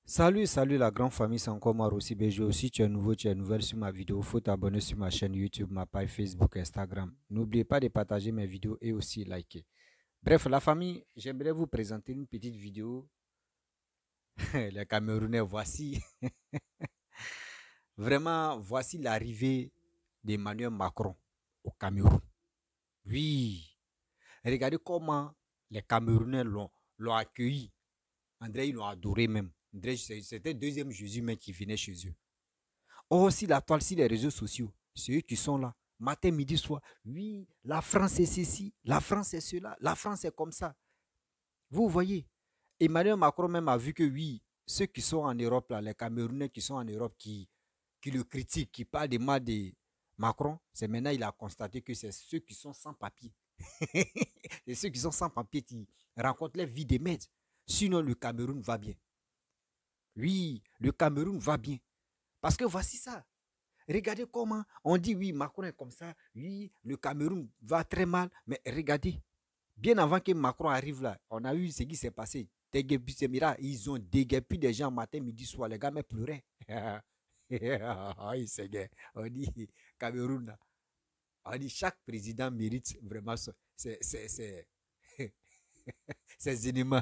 Salut la grande famille, c'est encore moi aussi BG. Si tu es nouveau, tu es nouvelle sur ma vidéo, faut t'abonner sur ma chaîne YouTube, ma page Facebook, Instagram. N'oubliez pas de partager mes vidéos et aussi liker. Bref, la famille, j'aimerais vous présenter une petite vidéo. Les Camerounais, voici. Vraiment, voici l'arrivée d'Emmanuel Macron au Cameroun. Oui, regardez comment les Camerounais l'ont accueilli. André, ils l'ont adoré même. C'était le deuxième Jésus même qui venait chez eux. Oh, si la toile, si les réseaux sociaux, c'est eux qui sont là, matin, midi, soir. Oui, la France est ceci, la France est cela, la France est comme ça. Vous voyez, Emmanuel Macron même a vu que oui, ceux qui sont en Europe, là, les Camerounais qui sont en Europe, qui le critiquent, qui parlent des mal de Macron, c'est maintenant il a constaté que c'est ceux qui sont sans papier. Et ceux qui sont sans papier qui rencontrent les vies des maîtres. Sinon, le Cameroun va bien. Oui, le Cameroun va bien. Parce que voici ça. Regardez comment on dit, oui, Macron est comme ça. Oui, le Cameroun va très mal. Mais regardez, bien avant que Macron arrive là, on a vu ce qui s'est passé. Ils ont déguerpi des gens matin, midi, soir. Les gars, mais pleuraient. On dit, Cameroun, on dit, chaque président mérite vraiment ses ennemis.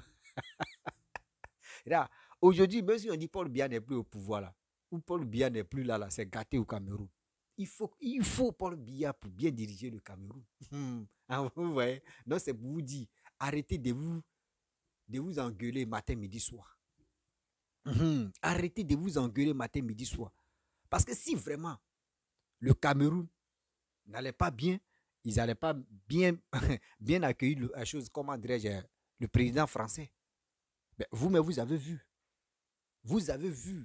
Aujourd'hui, même si on dit Paul Biya n'est plus au pouvoir là, ou Paul Biya n'est plus là, c'est gâté au Cameroun. Il faut Paul Biya pour bien diriger le Cameroun. Vous voyez? Donc c'est pour vous dire, arrêtez de vous engueuler matin, midi, soir. Arrêtez de vous engueuler matin, midi, soir. Parce que si vraiment le Cameroun n'allait pas bien, ils n'allaient pas bien accueillir la chose, comment dirais-je, le président français. Mais vous avez vu. Vous avez vu.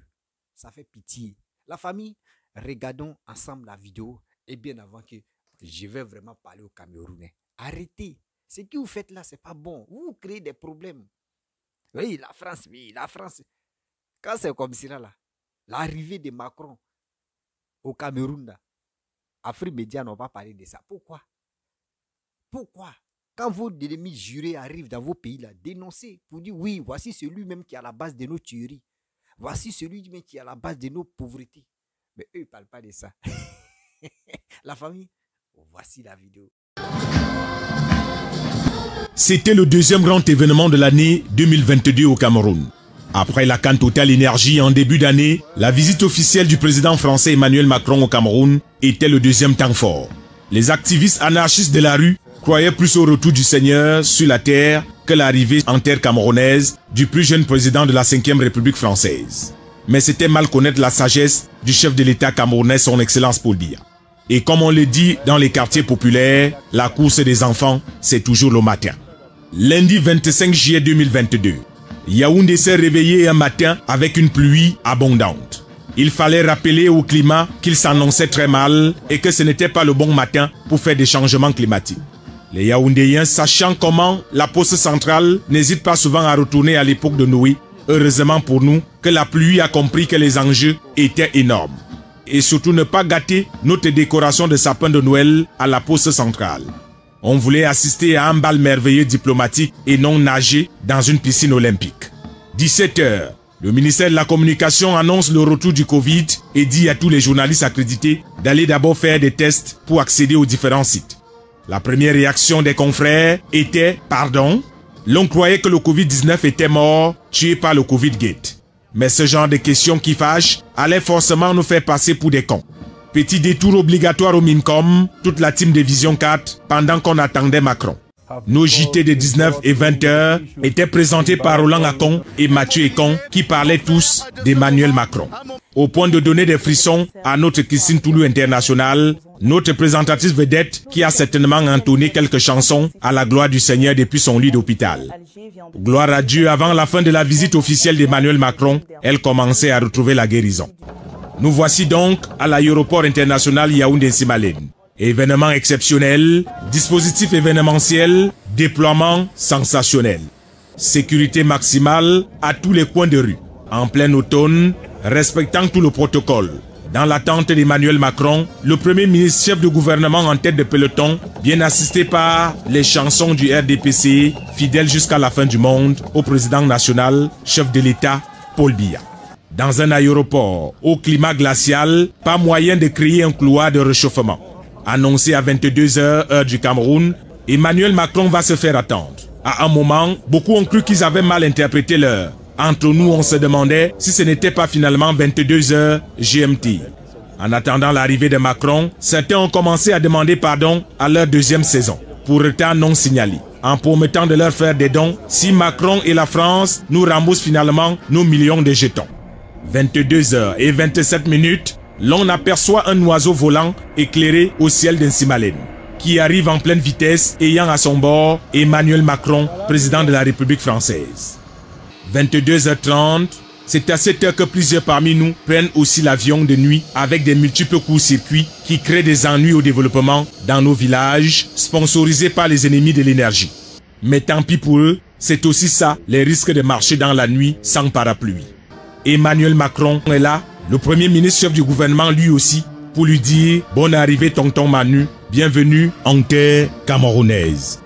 Ça fait pitié. La famille, regardons ensemble la vidéo. Et bien avant que je vais vraiment parler aux Camerounais. Arrêtez. Ce que vous faites là, ce n'est pas bon. Vous créez des problèmes. Oui, la France. Quand c'est comme ça, là, l'arrivée de Macron au Cameroun, là, Afrique Média n'a pas parlé de ça. Pourquoi? Quand vos ennemis jurés arrivent dans vos pays, là, dénoncez pour dire oui, voici celui-même qui est à la base de nos tueries. Voici celui-même qui est à la base de nos pauvretés. Mais eux, ils ne parlent pas de ça. La famille, voici la vidéo. C'était le deuxième grand événement de l'année 2022 au Cameroun. Après la CAN Total Énergie en début d'année, la visite officielle du président français Emmanuel Macron au Cameroun était le deuxième temps fort. Les activistes anarchistes de la rue croyaient plus au retour du Seigneur sur la terre que l'arrivée en terre camerounaise du plus jeune président de la 5e République française. Mais c'était mal connaître la sagesse du chef de l'État camerounais, son Excellence Paul Biya. Et comme on le dit dans les quartiers populaires, la course des enfants, c'est toujours le matin. Lundi 25 juillet 2022, Yaoundé s'est réveillé un matin avec une pluie abondante. Il fallait rappeler au climat qu'il s'annonçait très mal et que ce n'était pas le bon matin pour faire des changements climatiques. Les Yaoundéens, sachant comment la poste centrale n'hésite pas souvent à retourner à l'époque de Noé, heureusement pour nous que la pluie a compris que les enjeux étaient énormes. Et surtout ne pas gâter notre décoration de sapin de Noël à la poste centrale. On voulait assister à un bal merveilleux diplomatique et non nager dans une piscine olympique. 17 h, le ministère de la Communication annonce le retour du Covid et dit à tous les journalistes accrédités d'aller d'abord faire des tests pour accéder aux différents sites. La première réaction des confrères était « Pardon ?» L'on croyait que le Covid-19 était mort, tué par le Covid-Gate. Mais ce genre de questions qui fâchent allait forcément nous faire passer pour des cons. Petit détour obligatoire au Mincom, toute la team de Vision 4, pendant qu'on attendait Macron. Nos JT de 19 et 20 heures étaient présentés par Roland Akon et Mathieu Ekon qui parlaient tous d'Emmanuel Macron. Au point de donner des frissons à notre Christine Toulou International, notre présentatrice vedette qui a certainement entonné quelques chansons à la gloire du Seigneur depuis son lit d'hôpital. Gloire à Dieu, avant la fin de la visite officielle d'Emmanuel Macron, elle commençait à retrouver la guérison. Nous voici donc à l'aéroport international Yaoundé-Simalène. Événement exceptionnel, dispositif événementiel, déploiement sensationnel. Sécurité maximale à tous les coins de rue. En plein automne, respectant tout le protocole. Dans l'attente d'Emmanuel Macron, le premier ministre chef de gouvernement en tête de peloton, bien assisté par les chansons du RDPC, fidèle jusqu'à la fin du monde, au président national, chef de l'État, Paul Biya. Dans un aéroport au climat glacial, pas moyen de créer un couloir de réchauffement. Annoncé à 22 heures, heure du Cameroun, Emmanuel Macron va se faire attendre. À un moment, beaucoup ont cru qu'ils avaient mal interprété l'heure. Entre nous, on se demandait si ce n'était pas finalement 22 heures GMT. En attendant l'arrivée de Macron, certains ont commencé à demander pardon à leur deuxième saison, pour retard non signalé, en promettant de leur faire des dons si Macron et la France nous remboursent finalement nos millions de jetons. 22 heures et 27 minutes, l'on aperçoit un oiseau volant éclairé au ciel d'un Simalène, qui arrive en pleine vitesse ayant à son bord Emmanuel Macron, président de la République française. 22h30, c'est à cette heure que plusieurs parmi nous prennent aussi l'avion de nuit avec des multiples courts-circuits qui créent des ennuis au développement dans nos villages, sponsorisés par les ennemis de l'énergie. Mais tant pis pour eux, c'est aussi ça, les risques de marcher dans la nuit sans parapluie. Emmanuel Macron est là, le premier ministre chef du gouvernement lui aussi, pour lui dire « Bonne arrivée tonton Manu, bienvenue en terre camerounaise ».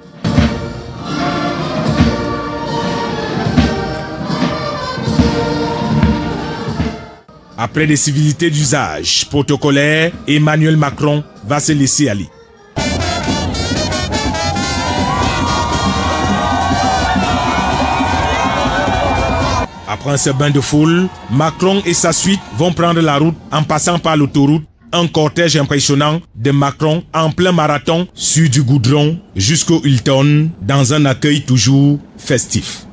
Après des civilités d'usage protocolaires, Emmanuel Macron va se laisser aller. Après ce bain de foule, Macron et sa suite vont prendre la route en passant par l'autoroute. Un cortège impressionnant de Macron en plein marathon sur du goudron jusqu'au Hilton dans un accueil toujours festif.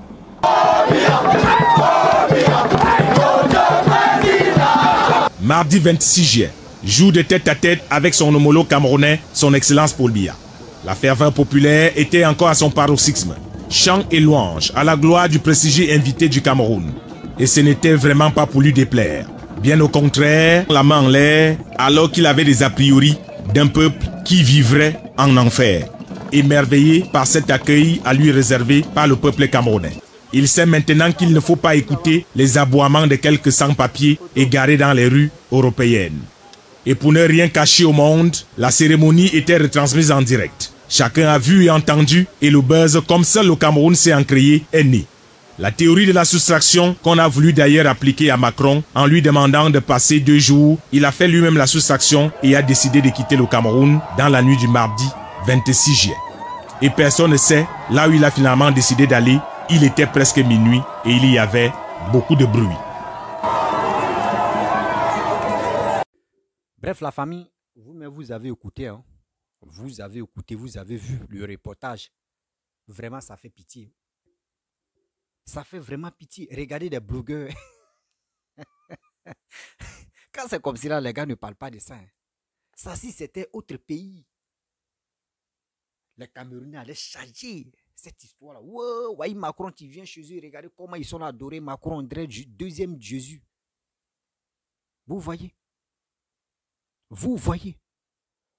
Mardi 26 juillet, jour de tête-à-tête avec son homologue camerounais, son Excellence Paul Biya. La ferveur populaire était encore à son paroxysme. Chants et louanges à la gloire du prestigieux invité du Cameroun. Et ce n'était vraiment pas pour lui déplaire. Bien au contraire, la main en l'air, alors qu'il avait des a priori d'un peuple qui vivrait en enfer. Émerveillé par cet accueil à lui réservé par le peuple camerounais. Il sait maintenant qu'il ne faut pas écouter les aboiements de quelques sans-papiers égarés dans les rues européennes. Et pour ne rien cacher au monde, la cérémonie était retransmise en direct. Chacun a vu et entendu, et le buzz, comme seul le Cameroun sait en créer, est né. La théorie de la soustraction qu'on a voulu d'ailleurs appliquer à Macron en lui demandant de passer 2 jours, il a fait lui-même la soustraction et a décidé de quitter le Cameroun dans la nuit du mardi 26 juillet. Et personne ne sait là où il a finalement décidé d'aller. Il était presque minuit et il y avait beaucoup de bruit. Bref, la famille, vous avez écouté, hein? Vous avez écouté, vous avez vu le reportage. Vraiment, ça fait pitié. Ça fait vraiment pitié. Regardez des blogueurs. Quand c'est comme ça, les gars ne parlent pas de ça. Hein. Ça, si c'était autre pays, les Camerounais allaient charger cette histoire-là. Wow, ouais, Macron, tu viens chez eux, regardez comment ils sont adorés. Macron, on dirait deuxième Jésus. Vous voyez? Vous voyez?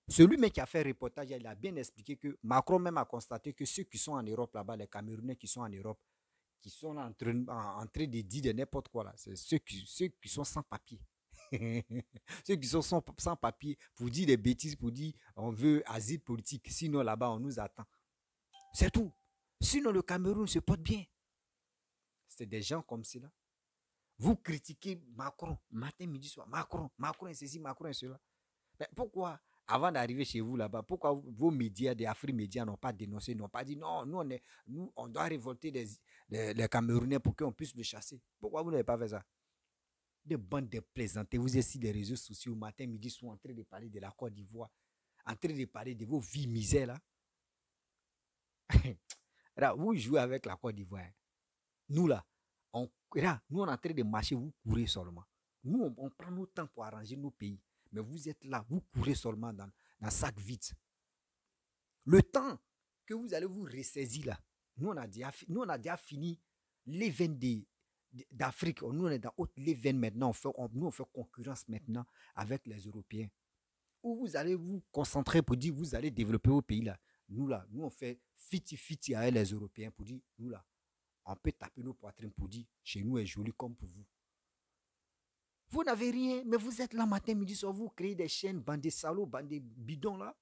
Celui même qui a fait le reportage, il a bien expliqué que Macron même a constaté que ceux qui sont en Europe là-bas, les Camerounais qui sont en Europe, qui sont en train de dire de n'importe quoi là, c'est ceux qui sont sans papier. Ceux qui sont sans papier pour dire des bêtises, pour dire on veut asile politique, sinon là-bas on nous attend. C'est tout. Sinon le Cameroun se porte bien. C'est des gens comme cela. Vous critiquez Macron, matin, midi, soir. Macron est ceci, Macron est cela. Mais pourquoi, avant d'arriver chez vous là-bas, pourquoi vos médias, des Afri-Médias n'ont pas dénoncé, n'ont pas dit non, nous on doit révolter les Camerounais pour qu'on puisse le chasser? Pourquoi vous n'avez pas fait ça? Des bandes de plaisanter. Vous êtes sur les réseaux sociaux, matin, midi, soir, en train de parler de la Côte d'Ivoire, en train de parler de vos vies misères là. Là, vous jouez avec la Côte d'Ivoire. Nous là, nous on est en train de marcher, vous courez seulement. Nous, on prend notre temps pour arranger nos pays. Mais vous êtes là, vous courez seulement dans sac vide. Le temps que vous allez vous ressaisir là, nous on a déjà fini les veines d'Afrique. Nous on est dans les veines maintenant. Nous on fait concurrence maintenant avec les Européens. Où vous allez vous concentrer pour dire vous allez développer vos pays là. Nous on fait fiti avec les Européens pour dire nous là, on peut taper nos poitrines pour dire chez nous est joli comme pour vous. Vous n'avez rien, mais vous êtes là matin, midi, soir, vous créez des chaînes, bande de salauds, bande de bidons là,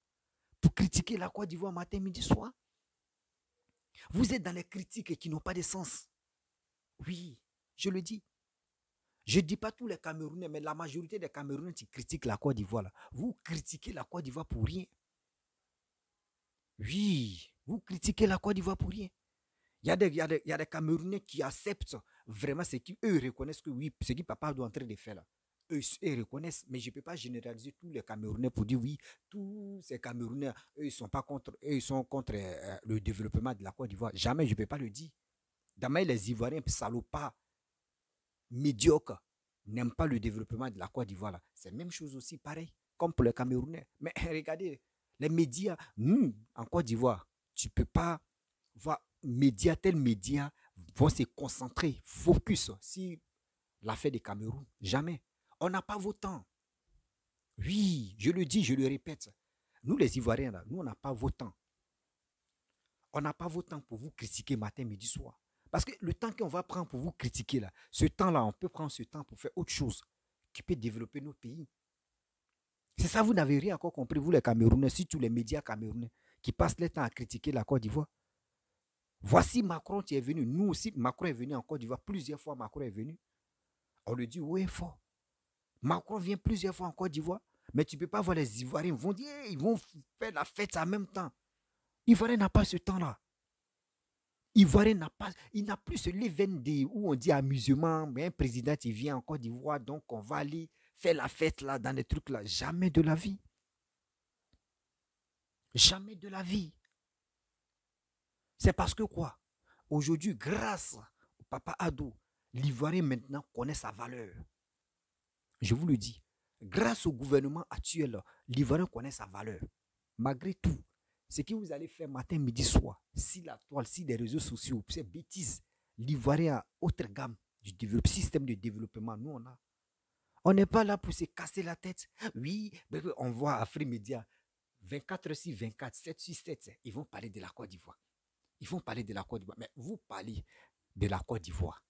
pour critiquer la Côte d'Ivoire matin, midi, soir. Vous êtes dans les critiques qui n'ont pas de sens. Oui, je le dis. Je ne dis pas tous les Camerounais, mais la majorité des Camerounais qui critiquent la Côte d'Ivoire, là, vous critiquez la Côte d'Ivoire pour rien. Oui, vous critiquez la Côte d'Ivoire pour rien. Il y a des Camerounais qui acceptent vraiment ce qu'eux reconnaissent que oui, ce que Papa doit en train de faire là. Eux reconnaissent, mais je ne peux pas généraliser tous les Camerounais pour dire oui, tous ces Camerounais, eux, ils sont pas contre, eux, ils sont contre le développement de la Côte d'Ivoire. Jamais je ne peux pas le dire. Jamais les Ivoiriens salopards, médiocres, n'aiment pas le développement de la Côte d'Ivoire. C'est la même chose aussi, pareil, comme pour les Camerounais. Mais regardez, les médias, nous, en Côte d'Ivoire, tu ne peux pas voir tels médias vont se concentrer, focus sur l'affaire du Cameroun. Jamais. On n'a pas vos temps. Oui, je le dis, je le répète. Nous, les Ivoiriens, là, nous, on n'a pas vos temps. On n'a pas vos temps pour vous critiquer matin, midi, soir. Parce que le temps qu'on va prendre pour vous critiquer, là, ce temps-là, on peut prendre ce temps pour faire autre chose qui peut développer nos pays. C'est ça, vous n'avez rien encore compris, vous les Camerounais, surtout les médias camerounais, qui passent le temps à critiquer la Côte d'Ivoire. Voici Macron qui est venu. Nous aussi, Macron est venu en Côte d'Ivoire. Plusieurs fois, Macron est venu. On le dit haut et fort. Macron vient plusieurs fois en Côte d'Ivoire. Mais tu ne peux pas voir les Ivoiriens. Ils vont dire, ils vont faire la fête en même temps. Ivoirien n'a pas ce temps-là. Ivoirien n'a pas, il n'a plus ce l'événement où on dit amusement, mais un président qui vient en Côte d'Ivoire, donc on va aller faire la fête là, dans les trucs là. Jamais de la vie. Jamais de la vie. C'est parce que quoi? Aujourd'hui, grâce au Papa Addo, l'Ivoirien maintenant connaît sa valeur. Je vous le dis. Grâce au gouvernement actuel, l'Ivoirien connaît sa valeur. Malgré tout, ce que vous allez faire matin, midi, soir, si la toile, si les réseaux sociaux, c'est bêtise, l'Ivoirien a autre gamme du système de développement. Nous, on a. On n'est pas là pour se casser la tête. Oui, on voit Afrique Média, 24/24, 7/7, ils vont parler de la Côte d'Ivoire. Ils vont parler de la Côte d'Ivoire. Mais vous parlez de la Côte d'Ivoire.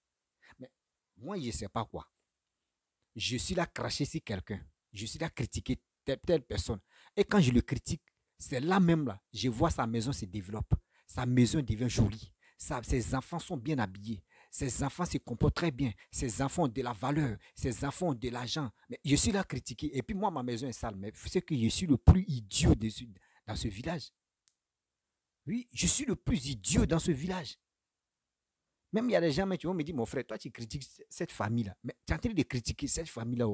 Mais moi, je ne sais pas quoi. Je suis là cracher sur quelqu'un. Je suis là critiquer telle personne. Et quand je le critique, c'est là même là, je vois sa maison se développe. Sa maison devient jolie. Ses enfants sont bien habillés. Ses enfants se comportent très bien. Ses enfants ont de la valeur. Ses enfants ont de l'argent. Mais je suis là critiquer. Et puis moi, ma maison est sale. Mais c'est que je suis le plus idiot dans ce village. Oui, je suis le plus idiot dans ce village. Même il y a des gens qui vont me dire, mon frère, toi tu critiques cette famille-là. Mais tu es en train de critiquer cette famille-là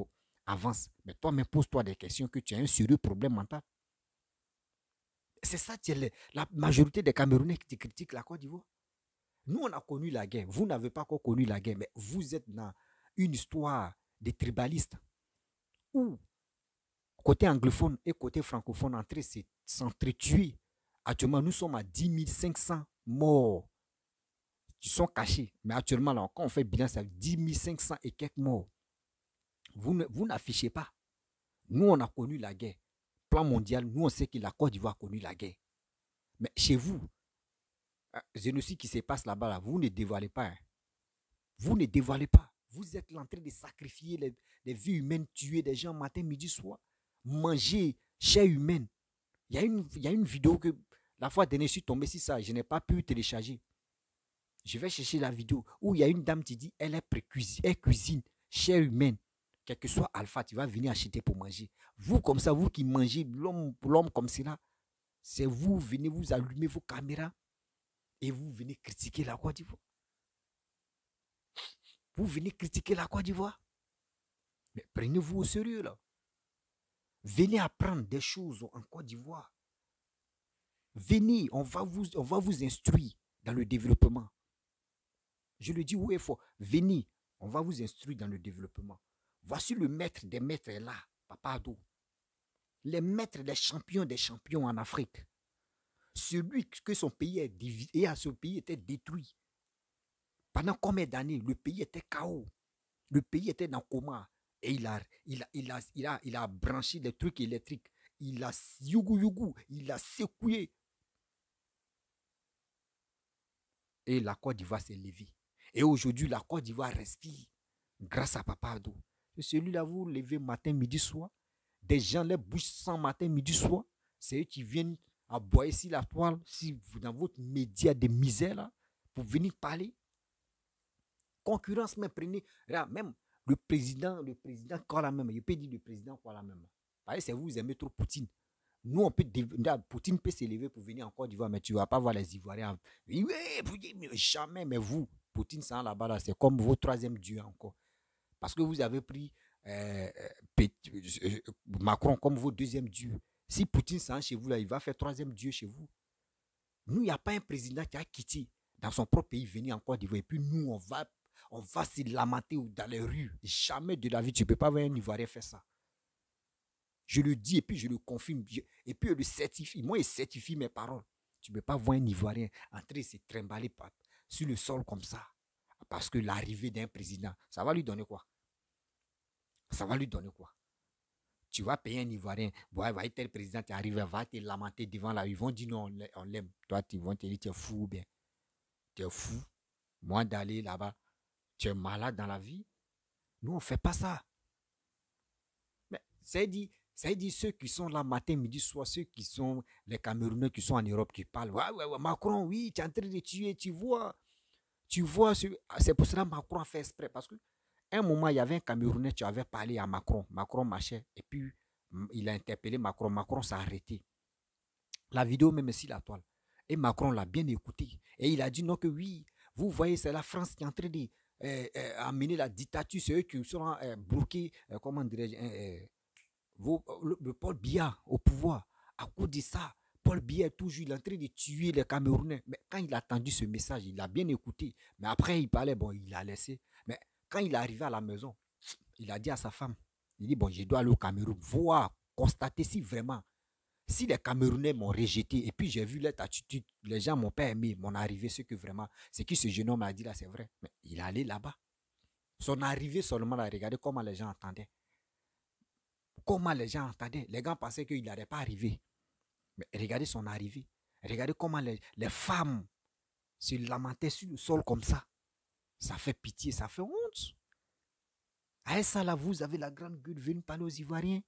avance. Mais toi-même, pose-toi des questions que tu as un sérieux problème mental. C'est ça, la majorité des Camerounais qui critiquent la Côte d'Ivoire. Nous, on a connu la guerre. Vous n'avez pas encore connu la guerre, mais vous êtes dans une histoire de tribalistes où, côté anglophone et côté francophone, en train de s'entretuer. Actuellement, nous sommes à 10 500 morts qui sont cachés. Mais actuellement, là, quand on fait bilan, c'est 10 500 et quelques morts. Vous n'affichez pas. Nous, on a connu la guerre. Plan mondial, nous, on sait que la Côte d'Ivoire a connu la guerre. Mais chez vous, génocide qui se passe là-bas, là, vous ne dévoilez pas. Hein. Vous ne dévoilez pas. Vous êtes en train de sacrifier les vies humaines, tuer des gens matin, midi, soir, manger chair humaine. Il y a une vidéo que la fois dernière, je suis tombé sur ça, je n'ai pas pu télécharger. Je vais chercher la vidéo où il y a une dame qui dit elle cuisine chair humaine. Quel que soit alpha, tu vas venir acheter pour manger. Vous comme ça, vous qui mangez l'homme comme cela, c'est vous venez vous allumer vos caméras et vous venez critiquer la Côte d'Ivoire. Vous venez critiquer la Côte d'Ivoire. Mais prenez-vous au sérieux là. Venez apprendre des choses en Côte d'Ivoire. Venez, on va vous instruire dans le développement. Je le dis où il faut. Venez, on va vous instruire dans le développement. Voici le maître des maîtres est là, Papa Addo. Les maîtres des champions en Afrique. Celui que son pays est divisé et ce pays était détruit. Pendant combien d'années, le pays était KO. Le pays était dans le coma. Et il a branché les trucs électriques. Il a il a secoué. Et la Côte d'Ivoire s'est levée. Et aujourd'hui, la Côte d'Ivoire respire grâce à Papa Addo. Celui-là, vous levez matin, midi, soir. Des gens les bouches sans matin, midi, soir. C'est eux qui viennent aboyer sur la toile, dans votre média de misère, là, pour venir parler. Concurrence, mais prenez. Là, même Le président quoi la même. Je peux dire le président quoi la même. Parce que c'est vous aimez trop Poutine. Nous, on peut, Poutine peut s'élever pour venir en Côte d'Ivoire, mais tu ne vas pas voir les Ivoiriens. Oui, jamais, mais vous, Poutine, ça là-bas, là, c'est comme vos troisième dieu encore. Parce que vous avez pris Macron comme vos deuxième dieu. Si Poutine s'en chez vous, là, il va faire troisième dieu chez vous. Nous, il n'y a pas un président qui a quitté dans son propre pays, venir en Côte d'Ivoire. Et puis nous, on va se lamenter dans les rues. Jamais de la vie, tu ne peux pas voir un Ivoirien faire ça. Je le dis et puis je le confirme. Et puis je le certifie. Moi, je certifie mes paroles. Tu ne peux pas voir un Ivoirien entrer se trimballer sur le sol comme ça. Parce que l'arrivée d'un président, ça va lui donner quoi? Ça va lui donner quoi? Tu vas payer un Ivoirien. Ouais, va tel président t'arrive, va te lamenter devant là. Ils vont dire non, on l'aime. Toi, ils vont te dire tu es fou ou bien. Tu es fou. Moi, d'aller là-bas, tu es malade dans la vie. Nous, on ne fait pas ça. Mais c'est dit ceux qui sont là matin, midi, soir, ceux qui sont les Camerounais qui sont en Europe qui parlent. Ouais, Macron, oui, tu es en train de tuer, tu vois. C'est pour cela que Macron a fait exprès. Parce qu'à un moment, il y avait un Camerounais, tu avais parlé à Macron. Macron marchait. Et puis, il a interpellé Macron. Macron s'est arrêté. La vidéo même ici, la toile. Et Macron l'a bien écouté. Et il a dit non que oui, vous voyez, c'est la France qui est en train d'amener la dictature. C'est eux qui seront bloqués, comment dirais-je, le Paul Biya au pouvoir. À cause de ça, Paul Biya est toujours en train de tuer les Camerounais. Mais quand il a entendu ce message, il a bien écouté. Mais après, il parlait, bon, il a laissé. Mais quand il est arrivé à la maison, il a dit à sa femme, il dit, bon, je dois aller au Cameroun, voir, constater si vraiment, si les Camerounais m'ont rejeté, et puis j'ai vu leur attitude, les gens m'ont pas aimé, mon arrivée, ce que vraiment, ce que ce jeune homme a dit là, c'est vrai. Mais il est allé là-bas. Son arrivée seulement, là, regardez comment les gens entendaient. Comment les gens entendaient. Les gens pensaient qu'il n'allait pas arriver. Mais regardez son arrivée. Regardez comment les femmes se lamentaient sur le sol comme ça. Ça fait pitié, ça fait honte. À ça là, vous avez la grande gueule venue parler aux Ivoiriens.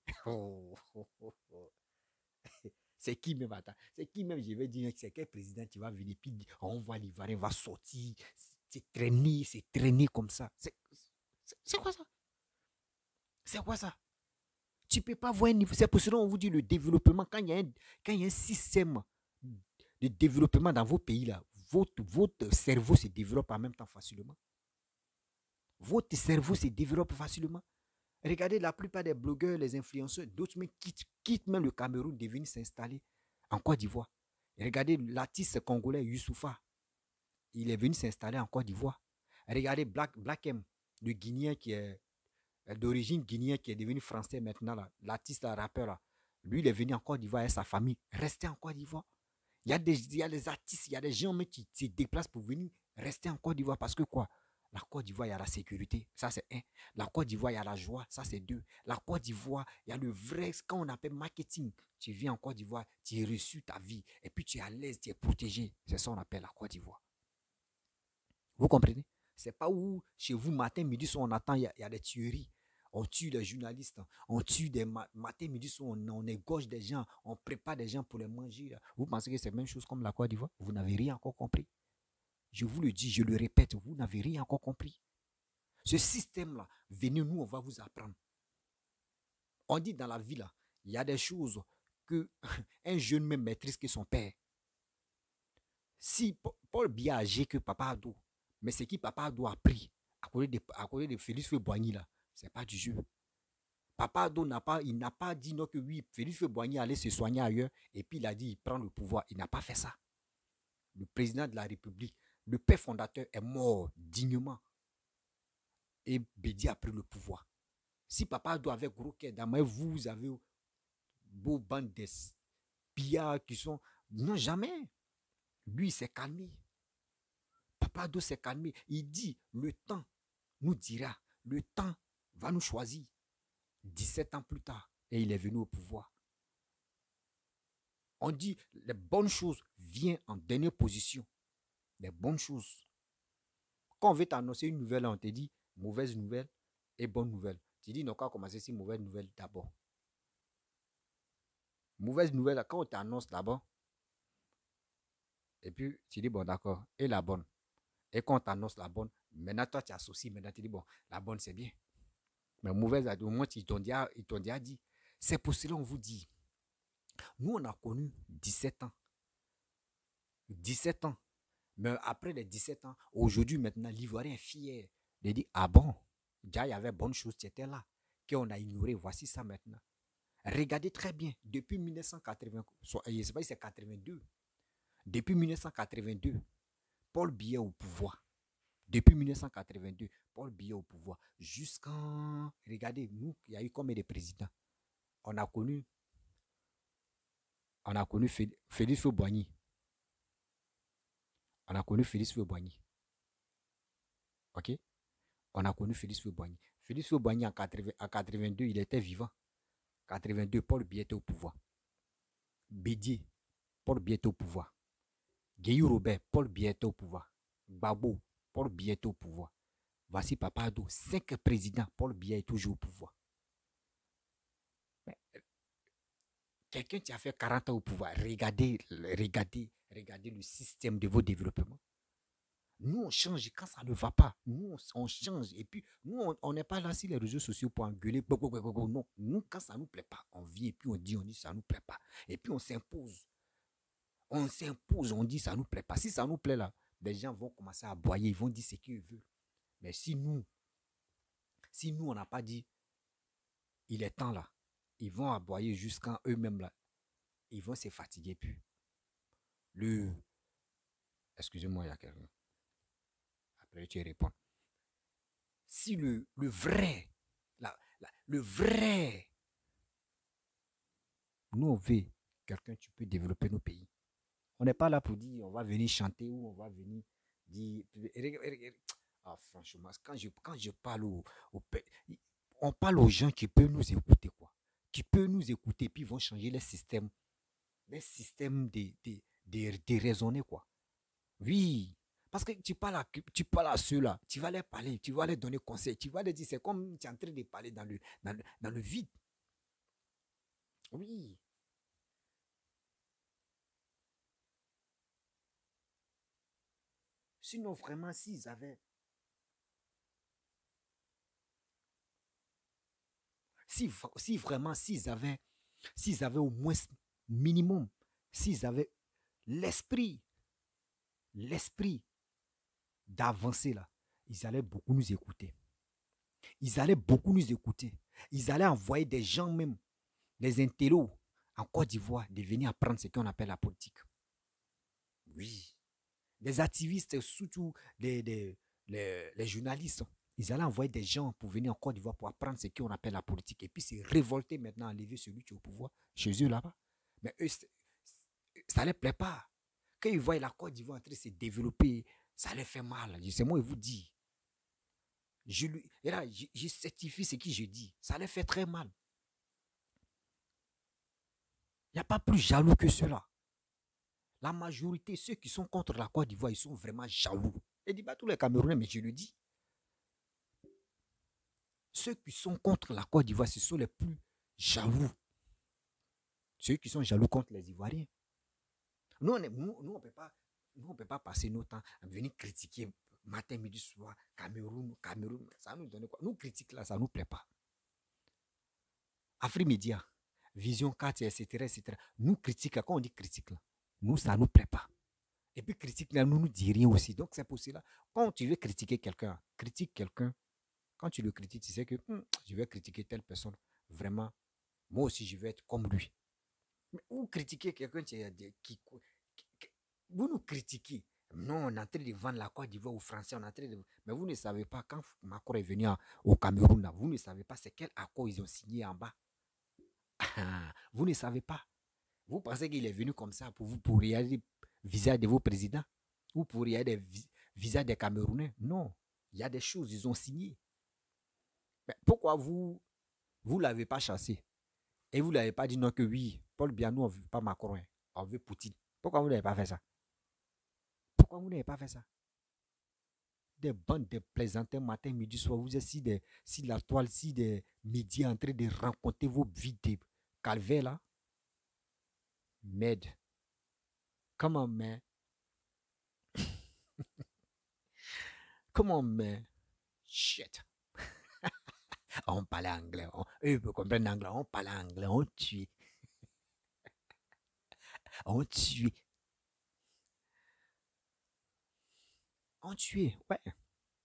C'est qui même, attends, c'est qui même, je vais dire, c'est quel président qui va venir, puis on voit l'Ivoirien va sortir, c'est traîner comme ça. C'est quoi ça? C'est quoi ça? Tu ne peux pas voir un niveau. C'est pour cela qu'on vous dit le développement. Quand il y a un système de développement dans vos pays, là, votre cerveau se développe en même temps facilement. Votre cerveau se développe facilement. Regardez la plupart des blogueurs, les influenceurs, d'autres même quittent même le Cameroun de venir s'installer en Côte d'Ivoire. Regardez l'artiste congolais Youssoufa. Il est venu s'installer en Côte d'Ivoire. Regardez Black M, le Guinéen qui est d'origine guinéenne qui est devenu français maintenant, l'artiste, le rappeur, là, lui, il est venu en Côte d'Ivoire avec sa famille, rester en Côte d'Ivoire. Il y a des artistes, il y a des gens qui se déplacent pour venir rester en Côte d'Ivoire parce que quoi? La Côte d'Ivoire, il y a la sécurité, ça c'est un. La Côte d'Ivoire, il y a la joie, ça c'est deux. La Côte d'Ivoire, il y a le vrai, ce qu'on appelle marketing. Tu viens en Côte d'Ivoire, tu as reçu ta vie et puis tu es à l'aise, tu es protégé. C'est ça qu'on appelle la Côte d'Ivoire. Vous comprenez? C'est pas où chez vous, matin, midi, soir, on attend, il y a des tueries. On tue des journalistes, on tue des matin, midi, soir, on égorge des gens, on prépare des gens pour les manger. Là. Vous pensez que c'est la même chose comme la Côte d'Ivoire? Vous n'avez rien encore compris. Je vous le dis, je le répète, vous n'avez rien encore compris. Ce système-là, venez, nous, on va vous apprendre. On dit dans la vie, là, il y a des choses que un jeune même maîtrise que son père. Si Paul Biya a agi que Papa Ado, mais c'est qui Papa Ado a pris à côté de Félix Feu-Boigny là, c'est pas du jeu. Papa Ado n'a pas dit non que oui, Félix Feu-Boigny allait se soigner ailleurs et puis il a dit il prend le pouvoir. Il n'a pas fait ça. Le président de la République, le père fondateur est mort dignement et Bédi a pris le pouvoir. Si Papa Ado avait gros cœur, vous avez beau bande de pillards qui sont... Non, jamais. Lui, il s'est calmé. Papa Ado s'est calmé. Il dit, le temps nous dira, le temps va nous choisir. 17 ans plus tard, et il est venu au pouvoir. On dit, les bonnes choses viennent en dernière position. Les bonnes choses. Quand on veut t'annoncer une nouvelle, on te dit, mauvaise nouvelle et bonne nouvelle. Tu dis, non, quand on commence si mauvaise nouvelle d'abord. Mauvaise nouvelle, quand on t'annonce d'abord, et puis tu dis, bon, d'accord, et la bonne. Et quand on t'annonce la bonne, maintenant toi tu associes, maintenant tu dis, bon, la bonne c'est bien. Mais mauvais, au moins, ils t'ont déjà dit. C'est pour cela qu'on vous dit. Nous, on a connu 17 ans. 17 ans. Mais après les 17 ans, aujourd'hui, maintenant, l'Ivoirien est fier de dire, ah bon, déjà, il y avait bonne chose, tu étais là, qu'on a ignoré, voici ça maintenant. Regardez très bien, depuis 1980, je ne sais pas si c'est 82, depuis 1982, Paul Biya au pouvoir. Depuis 1982, Paul Biya au pouvoir. Jusqu'en... Regardez, nous, il y a eu combien de présidents? On a connu Félix Houphouët-Boigny. On a connu Félix Houphouët-Boigny. OK? On a connu Félix Houphouët-Boigny. Félix Houphouët-Boigny en 82, il était vivant. 82, Paul Biya était au pouvoir. Bédier, Paul Biya était au pouvoir. Guéhou Robert, Paul Biya était au pouvoir. Gbagbo, Paul Biya était au pouvoir. Voici Papa Ado, 5 présidents, Paul Biya est toujours au pouvoir. Mais, quelqu'un qui a fait 40 ans au pouvoir, regardez le système de vos développements. Nous, on change quand ça ne va pas. Nous, on change. Et puis, nous, on n'est pas là sur les réseaux sociaux pour engueuler. Non, nous, quand ça ne nous plaît pas, on vit et puis on dit ça ne nous plaît pas. Et puis, on s'impose. On dit ça ne nous plaît pas. Si ça nous plaît là, les gens vont commencer à aboyer, ils vont dire ce qu'ils veulent. Mais si nous, on n'a pas dit, il est temps là, ils vont aboyer jusqu'à eux-mêmes là. Ils vont se fatiguer plus. Excusez-moi, il y a quelqu'un. Après, tu réponds. Si le vrai, le vrai, nous on veut quelqu'un qui peut développer nos pays. On n'est pas là pour dire on va venir chanter ou on va venir dire. Ah, franchement, quand je parle on parle aux gens qui peuvent nous écouter, quoi. Qui peuvent nous écouter, puis ils vont changer les systèmes de raisonner, quoi. Oui. Parce que tu parles à ceux-là, tu vas les parler, tu vas les donner conseil, tu vas les dire, c'est comme tu es en train de parler dans le vide. Oui. Sinon, vraiment, s'ils avaient s'ils avaient au moins minimum, s'ils avaient l'esprit d'avancer là, ils allaient beaucoup nous écouter. Ils allaient envoyer des gens même, les intellos en Côte d'Ivoire, de venir apprendre ce qu'on appelle la politique. Oui. Des activistes, surtout les journalistes, ils allaient envoyer des gens pour venir en Côte d'Ivoire pour apprendre ce qu'on appelle la politique. Et puis c'est révolté maintenant, enlever celui qui est au pouvoir chez eux là-bas. Mais eux, ça ne les plaît pas. Quand ils voient la Côte d'Ivoire en train de se développer, ça les fait mal. C'est moi, je vous dis. Je certifie ce que je dis. Ça les fait très mal. Il n'y a pas plus jaloux que cela. La majorité, ceux qui sont contre la Côte d'Ivoire, ils sont vraiment jaloux. Je ne dis pas tous les Camerounais, mais je le dis. Ceux qui sont contre la Côte d'Ivoire, ce sont les plus jaloux. Ceux qui sont jaloux contre les Ivoiriens. Nous, on ne peut pas passer nos temps à venir critiquer matin, midi, soir, Cameroun. Ça nous donne quoi? Nous critiquons là, ça ne nous plaît pas. Afrimédia, Vision 4, etc. Nous critiquons, quand on dit critique là, nous, ça ne nous plaît pas. Et puis critique là, nous dit rien aussi. Donc c'est pour cela, quand tu veux critiquer quelqu'un, critique quelqu'un. Quand tu le critiques, tu sais que je vais critiquer telle personne. Vraiment, moi aussi, je vais être comme lui. Mais vous critiquez quelqu'un qui vous nous critiquez. Non, on est en train de vendre la Côte d'Ivoire aux Français. Mais vous ne savez pas, quand Macron est venu au Cameroun, là, vous ne savez pas c'est quel accord ils ont signé en bas. Vous ne savez pas. Vous pensez qu'il est venu comme ça pour regarder le visa de vos présidents ou pour regarder le visa des Camerounais. Non, il y a des choses, ils ont signé. Mais pourquoi vous ne l'avez pas chassé? Et vous ne l'avez pas dit non que oui, Paul Biya, nous on ne veut pas Macron, on veut Poutine. Pourquoi vous n'avez pas fait ça? Pourquoi vous n'avez pas fait ça? Des bandes de plaisantins matin, midi, soir, vous êtes si la toile, si des médias en train de raconter vos vies de calvaire là. Merde. Comment, man? Comment, man? Shit. On on parlait anglais. Eux, ils peuvent comprendre anglais. On parlait anglais. On tuait. On tuait. On tuait. Ouais.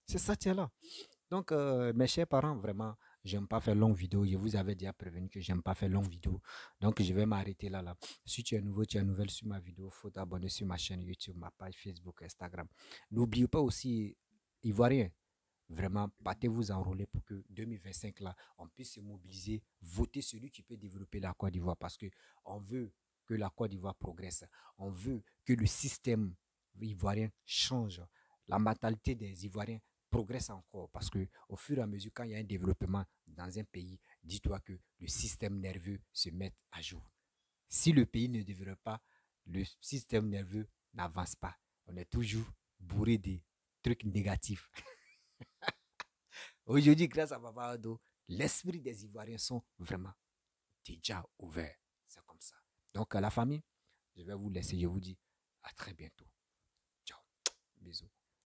C'est ça, tiens là. Donc, mes chers parents, vraiment, j'aime pas faire longue vidéo. Je vous avais déjà prévenu que j'aime pas faire longue vidéo. Donc, je vais m'arrêter là. Si tu es nouveau, tu es nouvelle sur ma vidéo, il faut t'abonner sur ma chaîne YouTube, ma page Facebook, Instagram. N'oubliez pas aussi, Ivoirien, vraiment, battez-vous enrôler pour que 2025, là, on puisse se mobiliser, voter celui qui peut développer la Côte d'Ivoire parce qu'on veut que la Côte d'Ivoire progresse. On veut que le système ivoirien change. La mentalité des Ivoiriens progresse encore parce que au fur et à mesure, quand il y a un développement dans un pays, dis-toi que le système nerveux se met à jour. Si le pays ne développe pas, le système nerveux n'avance pas. On est toujours bourré de trucs négatifs. Aujourd'hui, grâce à Papa Ado, l'esprit des Ivoiriens sont vraiment déjà ouverts. C'est comme ça. Donc, à la famille, je vais vous laisser. Je vous dis à très bientôt. Ciao. Bisous.